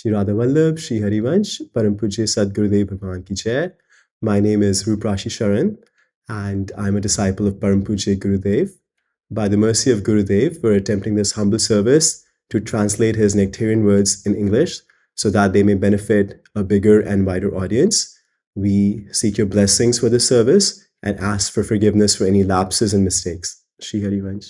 Shri Radha Shri Harivansh, Param Pujya Sadgurudev Bhagwan Ki Jai. My name is Ruprashi Sharan, and I'm a disciple of Param Pujya Gurudev. By the mercy of Gurudev, we're attempting this humble service to translate his nectarian words in English so that they may benefit a bigger and wider audience. We seek your blessings for this service and ask for forgiveness for any lapses and mistakes. Shri Harivansh.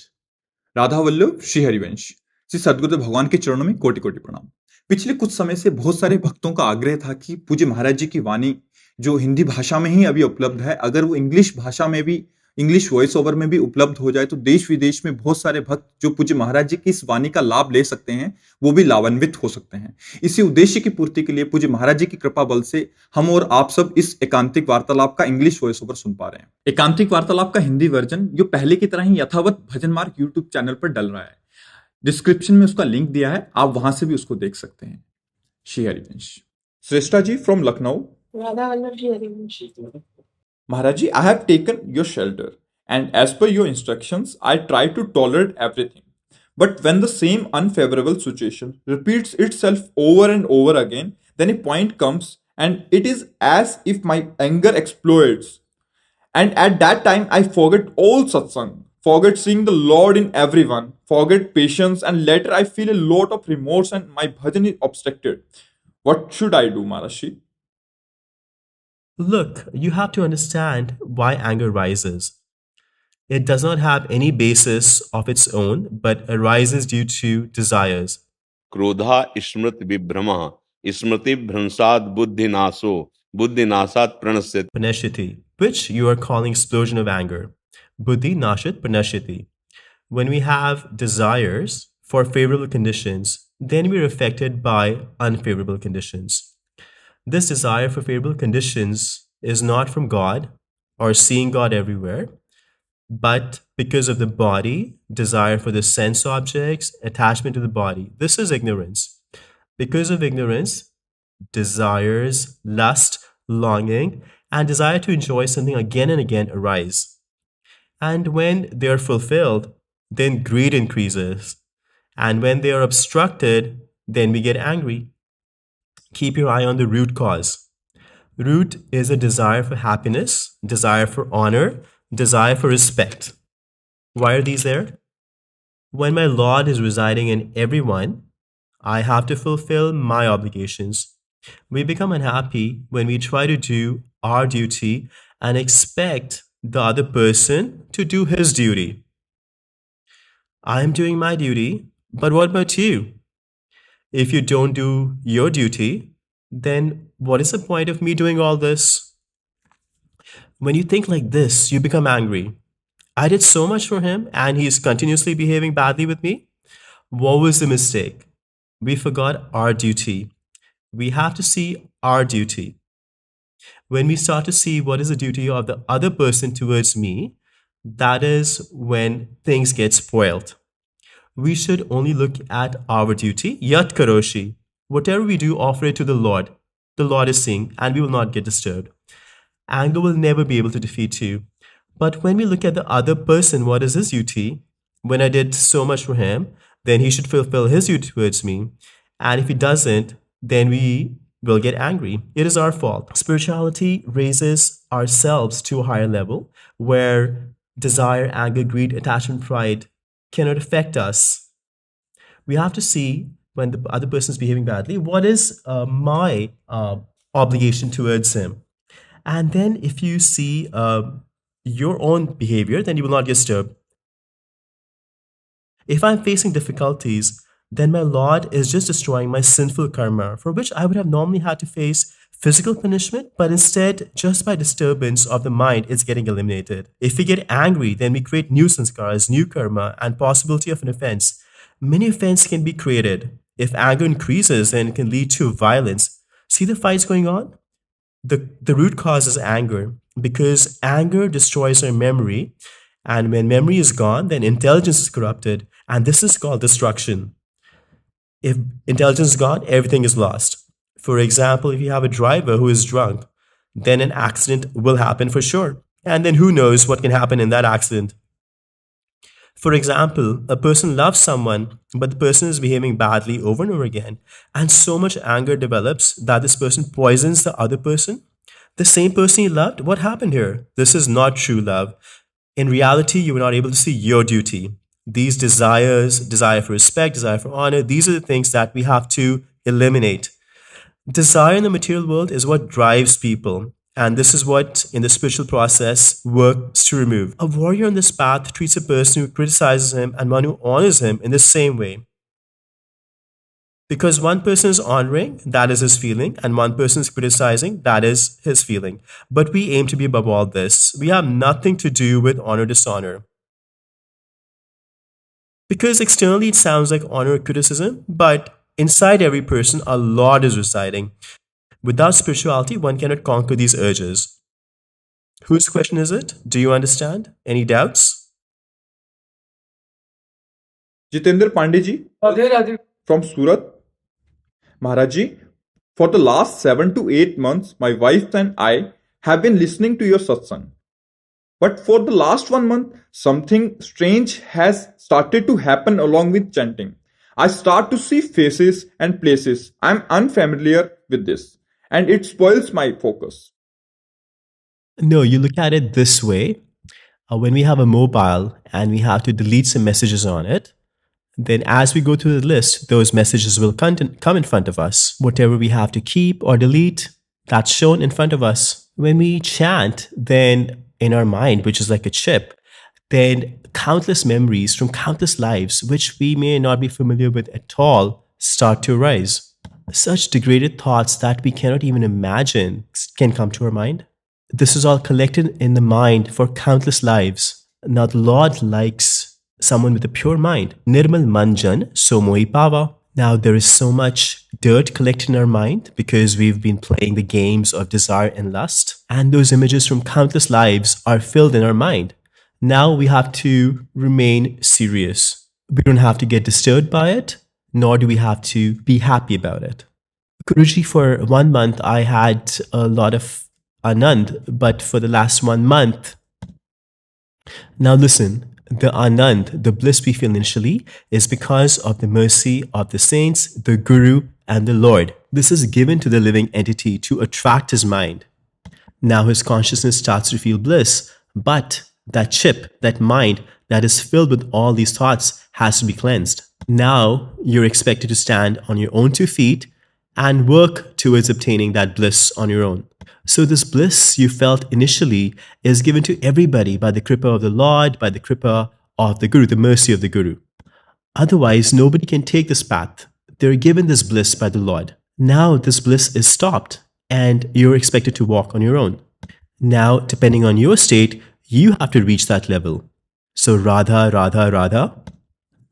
Radha Vallabh Shri Harivansh. Shri सद्गुरुदेव भगवान के चरणों में कोटि कोटि प्रणाम। पिछले कुछ समय से बहुत सारे भक्तों का आग्रह था कि पूज्य महाराज जी की वाणी जो हिंदी भाषा में ही अभी उपलब्ध है, अगर वो इंग्लिश भाषा में भी, इंग्लिश वॉइस ओवर में भी उपलब्ध हो जाए तो देश विदेश में बहुत सारे भक्त जो पूज्य महाराज जी की इस वाणी का लाभ ले सकते हैं, वो भी लाभान्वित हो सकते हैं। इसी उद्देश्य की पूर्ति के लिए पूज्य महाराज जी की कृपा बल से हम और आप सब इस एकांतिक वार्तालाप का इंग्लिश वॉइस ओवर सुन पा रहे हैं। एकांतिक वार्तालाप का हिंदी वर्जन जो पहले की तरह ही यथावत भजन मार्ग यूट्यूब चैनल पर डल रहा है। डिस्क्रिप्शन में उसका लिंक दिया है, आप वहां से भी उसको देख सकते हैं। Shri Harivansh. Shreshtha ji from Lucknow. Maharaj ji, I have taken your shelter, and as per your instructions, I try to tolerate everything. But when the same unfavorable situation repeats itself over and over again, then a point comes and it is as if my anger explodes. And at that time, I forget all satsang, forget seeing the Lord in everyone, forget patience, and later I feel a lot of remorse and my bhajan is obstructed. What should I do, Maharaj ji? Look, you have to understand why anger rises. It does not have any basis of its own, but arises due to desires. Krodha smriti vibhrama, smriti bhransad buddhi naso, buddhi nasat pranasyati. Pranashyati, which you are calling explosion of anger. Buddhi nashat pranashyati. When we have desires for favorable conditions, then we are affected by unfavorable conditions. This desire for favorable conditions is not from God or seeing God everywhere, but because of the body, desire for the sense objects, attachment to the body. This is ignorance. Because of ignorance, desires, lust, longing, and desire to enjoy something again and again arise. And when they are fulfilled, then greed increases. And when they are obstructed, then we get angry. Keep your eye on the root cause. Root is a desire for happiness, desire for honor, desire for respect. Why are these there? When my Lord is residing in everyone, I have to fulfill my obligations. We become unhappy when we try to do our duty and expect the other person to do his duty. I am doing my duty, but what about you? If you don't do your duty, then what is the point of me doing all this? When you think like this, you become angry. I did so much for him and he is continuously behaving badly with me. What was the mistake? We forgot our duty. We have to see our duty. When we start to see what is the duty of the other person towards me, that is when things get spoiled. We should only look at our duty. Yat karoshi. Whatever we do, offer it to the Lord. The Lord is seeing and we will not get disturbed. Anger will never be able to defeat you. But when we look at the other person, what is his duty? When I did so much for him, then he should fulfill his duty towards me. And if he doesn't, then we will get angry. It is our fault. Spirituality raises ourselves to a higher level where desire, anger, greed, attachment, pride cannot affect us. We have to see when the other person is behaving badly, what is my obligation towards him? And then if you see your own behavior, then you will not get disturbed. If I'm facing difficulties, then my Lord is just destroying my sinful karma, for which I would have normally had to face physical punishment, but instead, just by disturbance of the mind, it's getting eliminated. If we get angry, then we create new sanskaras, new karma, and possibility of an offense. Many offenses can be created. If anger increases, then it can lead to violence. See the fights going on? The root cause is anger, because anger destroys our memory, and when memory is gone, then intelligence is corrupted, and this is called destruction. If intelligence is gone, everything is lost. For example, if you have a driver who is drunk, then an accident will happen for sure. And then who knows what can happen in that accident. For example, a person loves someone, but the person is behaving badly over and over again, and so much anger develops that this person poisons the other person. The same person you loved, what happened here? This is not true love. In reality, you were not able to see your duty. These desires, desire for respect, desire for honor, these are the things that we have to eliminate. Desire in the material world is what drives people. And this is what, in the spiritual process, works to remove. A warrior on this path treats a person who criticizes him and one who honors him in the same way. Because one person is honoring, that is his feeling, and one person is criticizing, that is his feeling. But we aim to be above all this. We have nothing to do with honor dishonor. Because externally it sounds like honor or criticism, but inside every person, a Lord is residing. Without spirituality, one cannot conquer these urges. Whose question is it? Do you understand? Any doubts? Jitendra Pandey ji from Surat. Maharaj ji, for the last 7 to 8 months, my wife and I have been listening to your satsang. But for the last 1 month, something strange has started to happen along with chanting. I start to see faces and places. I'm unfamiliar with this, and it spoils my focus. No, you look at it this way. When we have a mobile and we have to delete some messages on it, then as we go through the list, those messages will come in front of us. Whatever we have to keep or delete, that's shown in front of us. When we chant, then in our mind, which is like a chip, then countless memories from countless lives, which we may not be familiar with at all, start to arise. Such degraded thoughts that we cannot even imagine can come to our mind. This is all collected in the mind for countless lives. Now the Lord likes someone with a pure mind. Nirmal manjan so mohi pava. Now there is so much dirt collected in our mind because we've been playing the games of desire and lust. And those images from countless lives are filled in our mind. Now we have to remain serious. We don't have to get disturbed by it, nor do we have to be happy about it. Guruji, for 1 month, I had a lot of Anand, but for the last 1 month. Now listen, the Anand, the bliss we feel initially, is because of the mercy of the saints, the Guru, and the Lord. This is given to the living entity to attract his mind. Now his consciousness starts to feel bliss, but that chip, that mind that is filled with all these thoughts has to be cleansed. Now you're expected to stand on your own 2 feet and work towards obtaining that bliss on your own. So this bliss you felt initially is given to everybody by the kripa of the Lord, by the kripa of the Guru, the mercy of the Guru. Otherwise, nobody can take this path. They're given this bliss by the Lord. Now this bliss is stopped and you're expected to walk on your own. Now, depending on your state, you have to reach that level. So Radha, Radha, Radha.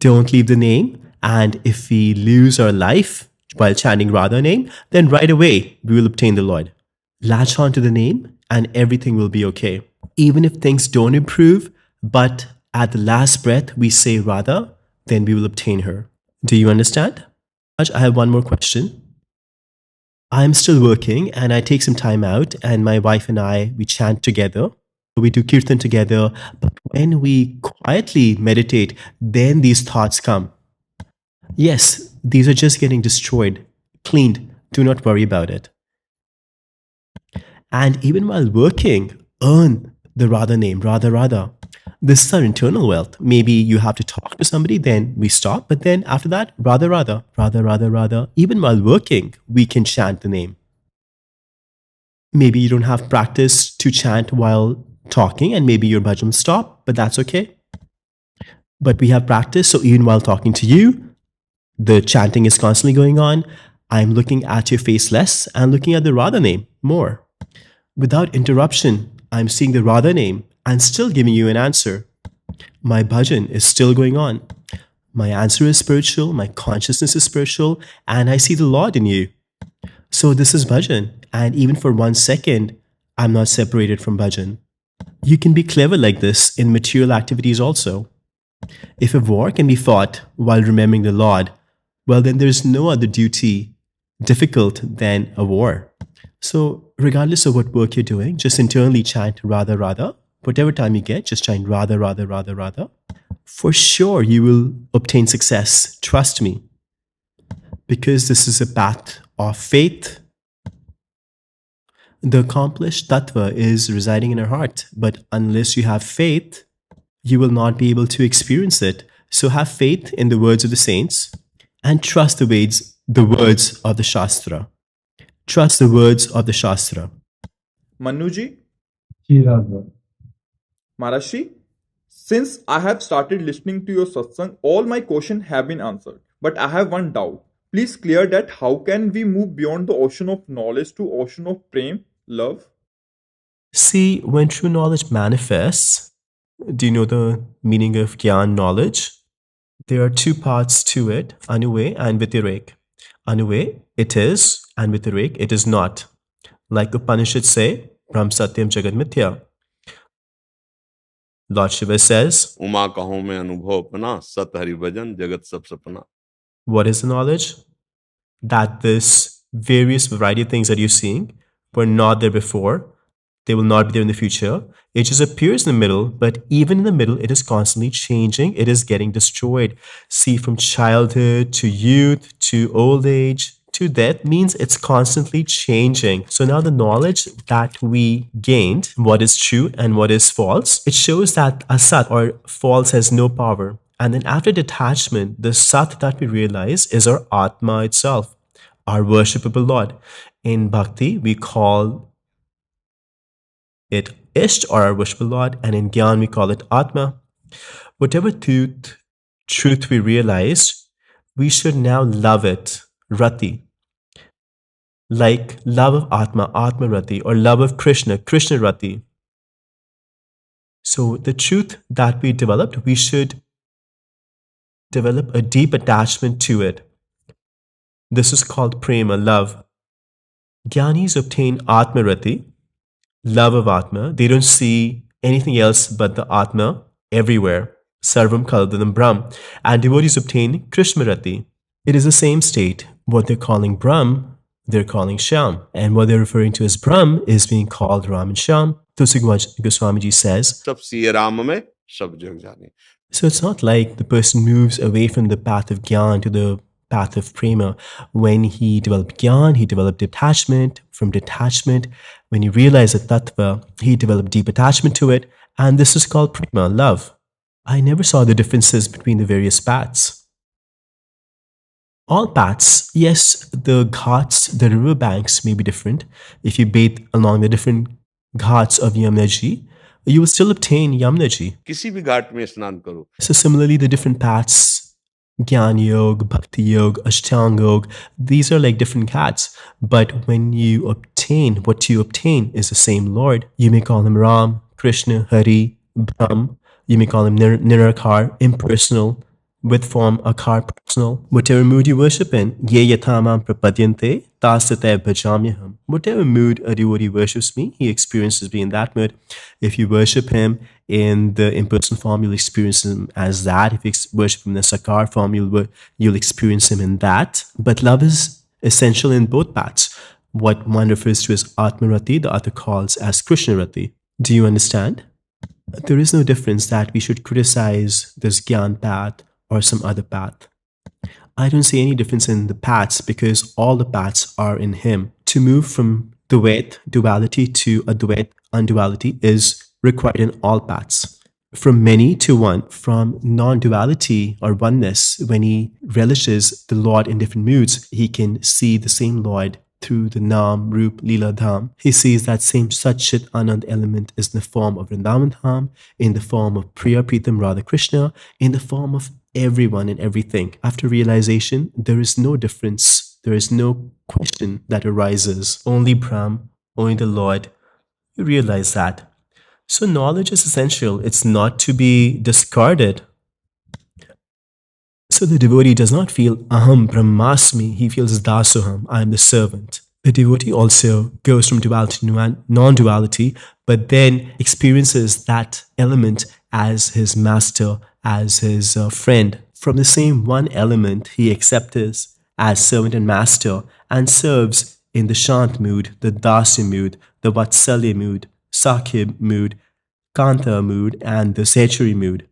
Don't leave the name. And if we lose our life while chanting Radha name, then right away we will obtain the Lord. Latch on to the name and everything will be okay. Even if things don't improve, but at the last breath we say Radha, then we will obtain her. Do you understand? I have one more question. I'm still working and I take some time out and my wife and I, we chant together. We do kirtan together. But when we quietly meditate, then these thoughts come. Yes, these are just getting destroyed, cleaned. Do not worry about it. And even while working, earn the Radha name, Radha Radha. This is our internal wealth. Maybe you have to talk to somebody, then we stop. But then after that, Radha Radha, Radha Radha Radha. Even while working, we can chant the name. Maybe you don't have practice to chant while talking and maybe your bhajan will stop, but that's okay. But we have practice, so even while talking to you, the chanting is constantly going on. I'm looking at your face less and looking at the Radha name more. Without interruption, I'm seeing the Radha name and still giving you an answer. My bhajan is still going on. My answer is spiritual, my consciousness is spiritual, and I see the Lord in you. So this is bhajan, and even for 1 second, I'm not separated from bhajan. You can be clever like this in material activities also. If a war can be fought while remembering the Lord, well then there's no other duty difficult than a war. So regardless of what work you're doing, just internally chant Radha Radha. Whatever time you get, just chant Radha Radha Radha Radha. For sure, you will obtain success. Trust me. Because this is a path of faith. The accomplished tattva is residing in our heart, but unless you have faith, you will not be able to experience it. So have faith in the words of the saints and trust the words of the Shastra. Trust the words of the Shastra. Manuji, Shri Radha. Maharaj, since I have started listening to your satsang, all my questions have been answered. But I have one doubt. Please clear that how can we move beyond the ocean of knowledge to ocean of prem, love? See, when true knowledge manifests, do you know the meaning of Gyan knowledge? There are two parts to it, Anuvay and Vitirek. Anuvay, it is, and Vitirek, it is not. Like Upanishads say, Brahm Satyam Jagat Mithya. Lord Shiva says, Uma कहो में अनुभव अपना सत हरि भजन जगत सब सपना. what is the knowledge? That this various variety of things that you're seeing were not there before. They will not be there in the future. It just appears in the middle, but even in the middle, it is constantly changing. It is getting destroyed. See, from childhood to youth to old age to death means it's constantly changing. So now the knowledge that we gained, what is true and what is false, it shows that asat or false has no power. And then after detachment, the sat that we realize is our Atma itself, our worshipable Lord. In Bhakti, we call it Isht or our worshipable Lord, and in Gyan, we call it Atma. Whatever truth we realized, we should now love it, Rati. Like love of Atma, Atma Rati, or love of Krishna, Krishna Rati. So the truth that we developed, we should develop a deep attachment to it. This is called prema, love. Gyanis obtain Atma Rati, love of Atma. They don't see anything else but the Atma everywhere. Sarvam Kaldanam Brahm. And devotees obtain Krishna Rati. It is the same state. What they're calling Brahm, they're calling Sham. And what they're referring to as Brahm is being called Ram and Sham. Tulsi Goswamiji says, सब सिय राम में सब जग जाने. so it's not like the person moves away from the path of Gyan to the path of Prema. When he developed Gyan, he developed detachment. From detachment, when he realized the Tattva, he developed deep attachment to it. And this is called Prema, love. I never saw the differences between the various paths. All paths, yes, the ghats, the river banks may be different. If you bathe along the different ghats of Yamuna, you will still obtain Yamuna. किसी भी घाट में स्नान करो. So similarly, the different paths, Gyan Yoga, Bhakti Yoga, Ashtanga Yoga, these are like different ghats. But when you obtain, what you obtain is the same Lord. You may call him Ram, Krishna, Hari, Brahm. You may call him Nirakar, impersonal, with form Akar, personal. Whatever mood you worship in, ye yathamam prapadyante, tasate bhajamyaham. Whatever mood a devotee worships me, he experiences me in that mood. If you worship him in the impersonal form, you'll experience him as that. If you worship him in the Sakar form, you'll experience him in that. But love is essential in both paths. What one refers to as Atmarati, the other calls as Krishnarati. Do you understand? There is no difference that we should criticize this Gyan path or some other path. I don't see any difference in the paths because all the paths are in him. To move from Dvait, duality, to Advait, unduality, is required in all paths. From many to one, from non-duality or oneness, when he relishes the Lord in different moods, he can see the same Lord through the Nam, Rup, Lila, Dham. He sees that same Sat Chit Anand element is in the form of Vrindavan Dham, in the form of Priya Pritam Radha Krishna, in the form of everyone and everything. After realization, there is no difference. There is no question that arises. Only Brahm, only the Lord. You realize that. So knowledge is essential. It's not to be discarded. So the devotee does not feel aham brahmasmi, he feels dasoham, I am the servant. The devotee also goes from duality to non-duality, but then experiences that element as his master, as his friend. From the same one element, he accepts as servant and master and serves in the Shant mood, the Dasi mood, the Vatsalya mood, Sakhya mood, Kanta mood, and the Sechari mood.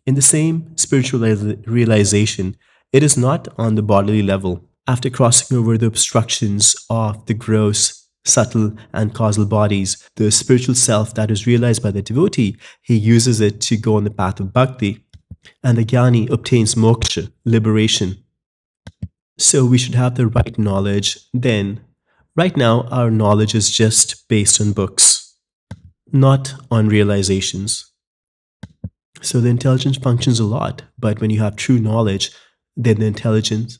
In the same spiritual realization, it is not on the bodily level. After crossing over the obstructions of the gross, subtle, and causal bodies, the spiritual self that is realized by the devotee, he uses it to go on the path of bhakti, and the jnani obtains moksha, liberation. So we should have the right knowledge then. Right now, our knowledge is just based on books, not on realizations. So the intelligence functions a lot, but when you have true knowledge, then the intelligence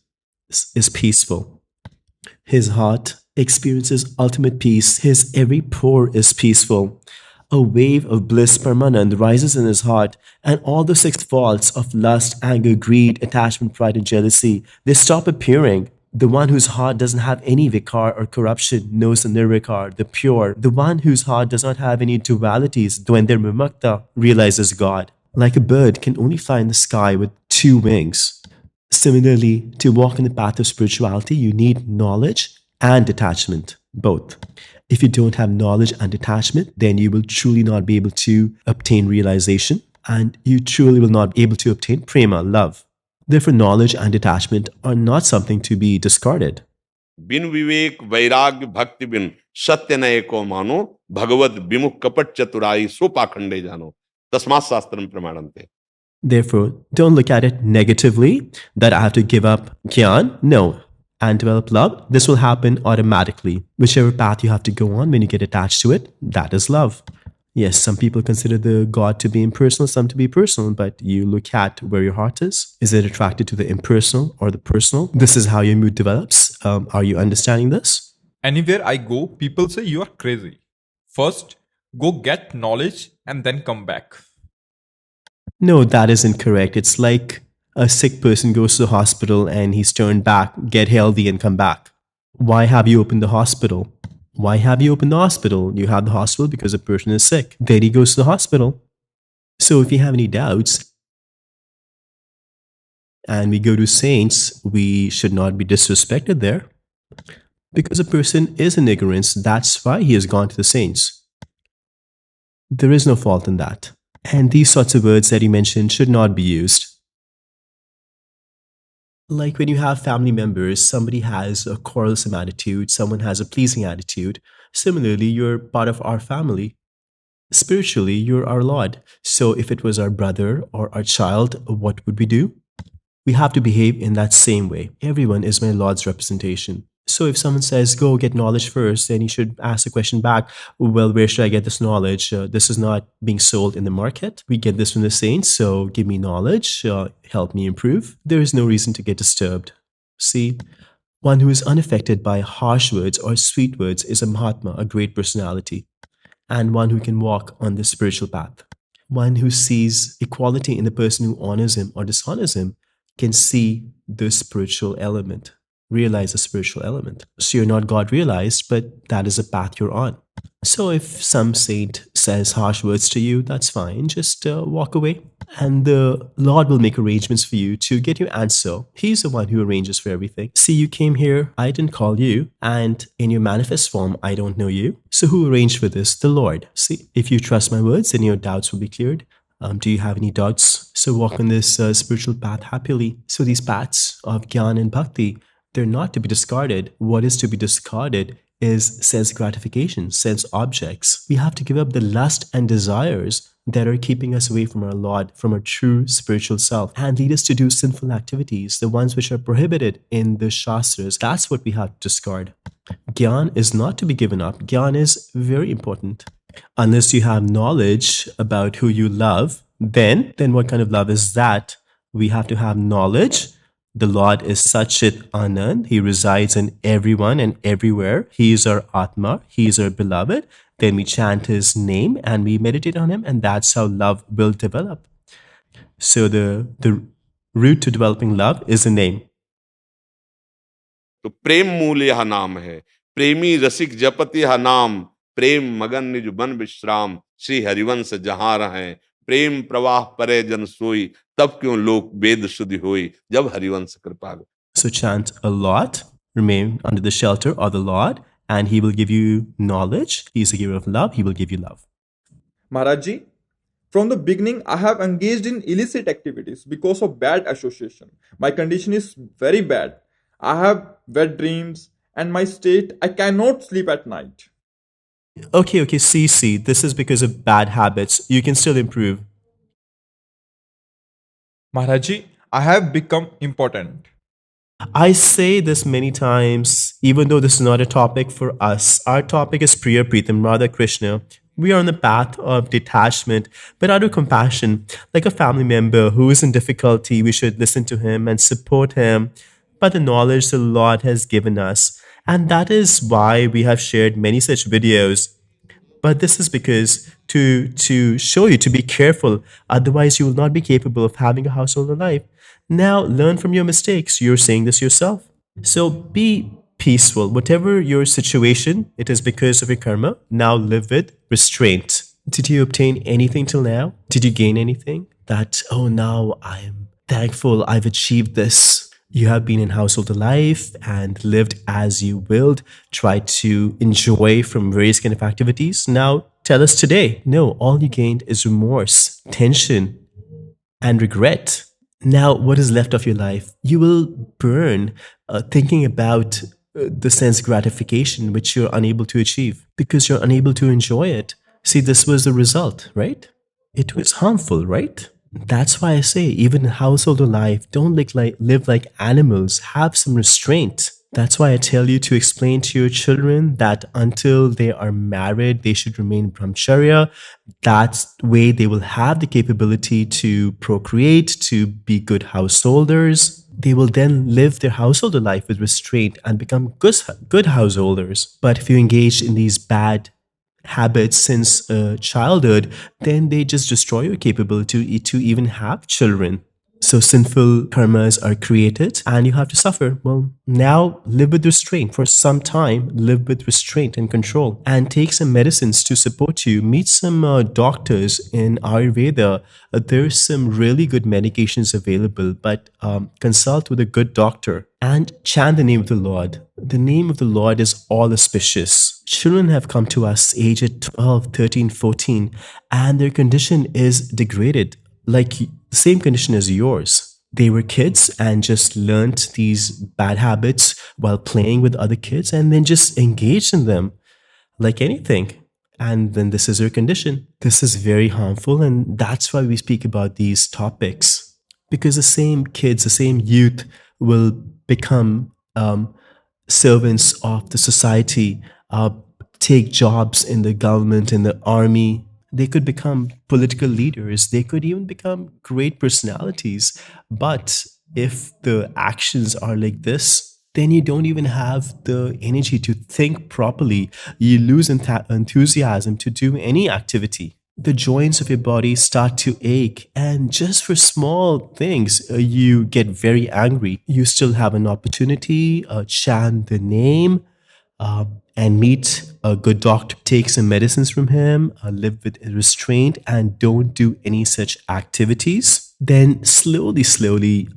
is peaceful. His heart experiences ultimate peace. His every pore is peaceful. A wave of bliss Premanand rises in his heart, and all the six faults of lust, anger, greed, attachment, pride, and jealousy, they stop appearing. The one whose heart doesn't have any vikar or corruption knows the nirvikar, the pure. The one whose heart does not have any dualities, dvendra vimakta, realizes God. Like a bird can only fly in the sky with two wings. Similarly, to walk in the path of spirituality, you need knowledge and detachment, both. If you don't have knowledge and detachment, then you will truly not be able to obtain realization, and you truly will not be able to obtain prema, love. Therefore, knowledge and detachment are not something to be discarded. बिन विवेक वैराग्य भक्ति बिन सत्य नय को मानो भगवत विमुख कपट चतुराई सो पाखंडे जानो तस्मात् शास्त्रम प्रमाणन्ते. Therefore, don't look at it negatively that I have to give up gyan. No. And develop love. This will happen automatically. Whichever path you have to go on when you get attached to it, that is love. Yes, some people consider the God to be impersonal, some to be personal, but you look at where your heart is. Is it attracted to the impersonal or the personal? This is how your mood develops. Are you understanding this? Anywhere I go, people say you are crazy. First, go get knowledge and then come back. No, that is incorrect. It's like a sick person goes to the hospital and he's turned back, get healthy and come back. Why have you opened the hospital? Why have you opened the hospital? You have the hospital because a person is sick. Then he goes to the hospital. So if you have any doubts and we go to saints, we should not be disrespected there. Because a person is in ignorance, that's why he has gone to the saints. There is no fault in that. And these sorts of words that you mentioned should not be used. Like when you have family members, somebody has a quarrelsome attitude, someone has a pleasing attitude. Similarly, you're part of our family. Spiritually, you're our Lord. So if it was our brother or our child, what would we do? We have to behave in that same way. Everyone is my Lord's representation. So if someone says, go get knowledge first, then you should ask the question back, well, where should I get this knowledge? This is not being sold in the market. We get this from the saints, so give me knowledge, help me improve. There is no reason to get disturbed. See, one who is unaffected by harsh words or sweet words is a Mahatma, a great personality, and one who can walk on the spiritual path. One who sees equality in the person who honors him or dishonors him can see the spiritual element. Realize the spiritual element. So you're not God realized, but that is a path you're on. So if some saint says harsh words to you, that's fine. Just walk away. And the Lord will make arrangements for you to get your answer. He's the one who arranges for everything. See, you came here, I didn't call you. And in your manifest form, I don't know you. So who arranged for this? The Lord. See, if you trust my words, then your doubts will be cleared. Do you have any doubts? So walk on this spiritual path happily. So these paths of Gyan and Bhakti, they're not to be discarded. What is to be discarded is sense gratification, sense objects. We have to give up the lust and desires that are keeping us away from our Lord, from our true spiritual self, and lead us to do sinful activities, the ones which are prohibited in the Shastras. That's what we have to discard. Gyan is not to be given up. Gyan is very important. Unless you have knowledge about who you love, then what kind of love is that? We have to have knowledge. The Lord is Satchit Anand. He resides in everyone and everywhere. He is our Atma. He is our beloved. Then we chant his name and we meditate on him, and that's how love will develop. So the route to developing love is the name. तो प्रेम मूल यह नाम है, प्रेमी रसिक जपति यह नाम, प्रेम मगन निज बन विश्राम, श्री हरिवंश जहां रहें, प्रेम प्रवाह परे जन सोई, तब क्यों लोक वेद शुद्धि होई, जब हरिवंश कृपा. So chant a lot, remain under the shelter of the Lord, and he will give you knowledge. He is a giver of love. He will give you love. Maharaj ji, From the beginning, I have engaged in illicit activities because of bad association. My condition is very bad. I have wet dreams, and my state, I cannot sleep at night. Okay, see, this is because of bad habits. You can still improve. Maharaji, I have become important. I say this many times, even though this is not a topic for us. Our topic is Priya Pritam, Radha Krishna. We are on the path of detachment, but out of compassion, like a family member who is in difficulty, we should listen to him and support him by the knowledge the Lord has given us. And that is why we have shared many such videos. But this is because to show you to be careful, otherwise you will not be capable of having a household life. Now learn from your mistakes. You're saying this yourself. So be peaceful. Whatever your situation, it is because of your karma. Now live with restraint. Did you obtain anything till now? Did you gain anything? That, oh, now I am thankful I've achieved this. You have been in household life and lived as you willed, tried to enjoy from various kind of activities. Now tell us today. No, all you gained is remorse, tension, and regret. Now, what is left of your life? You will burn thinking about the sense gratification which you're unable to achieve because you're unable to enjoy it. See, this was the result, right? It was harmful, right? That's why I say, even in household life, don't live like animals. Have some restraint. That's why I tell you to explain to your children that until they are married, they should remain brahmacharya. That's the way they will have the capability to procreate, to be good householders. They will then live their household life with restraint and become good householders. But if you engage in these bad habits since childhood, then they just destroy your capability to even have children. So sinful karmas are created and you have to suffer. Well, now live with restraint. For some time, live with restraint and control and take some medicines to support you. Meet some doctors in Ayurveda. There's some really good medications available, but consult with a good doctor and chant the name of the Lord. The name of the Lord is all auspicious. Children have come to us age at 12, 13, 14, and their condition is degraded, like the same condition as yours. They were kids and just learnt these bad habits while playing with other kids and then just engaged in them like anything. And then this is their condition. This is very harmful, and that's why we speak about these topics. Because the same kids, the same youth will become servants of the society, take jobs in the government, in the army. They could become political leaders. They could even become great personalities. But if the actions are like this, then you don't even have the energy to think properly. You lose enthusiasm to do any activity. The joints of your body start to ache, and just for small things, you get very angry. You still have an opportunity, chant the name, and meet a good doctor. Take some medicines from him, live with restraint, and don't do any such activities. Then slowly,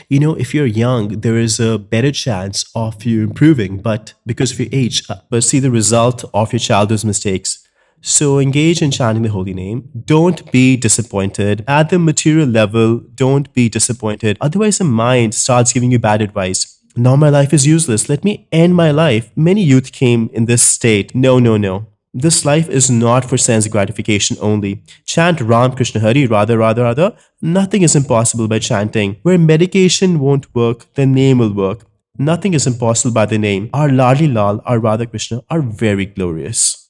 if you're young, there is a better chance of you improving, but because of your age, but see the result of your childhood's mistakes. So engage in chanting the holy name. Don't be disappointed. At the material level, don't be disappointed. Otherwise, the mind starts giving you bad advice. Now my life is useless. Let me end my life. Many youth came in this state. No. This life is not for sense gratification only. Chant Ram Krishna Hari, Radha, Radha, Radha. Nothing is impossible by chanting. Where medication won't work, the name will work. Nothing is impossible by the name. Our Ladli Lal, our Radha Krishna are very glorious.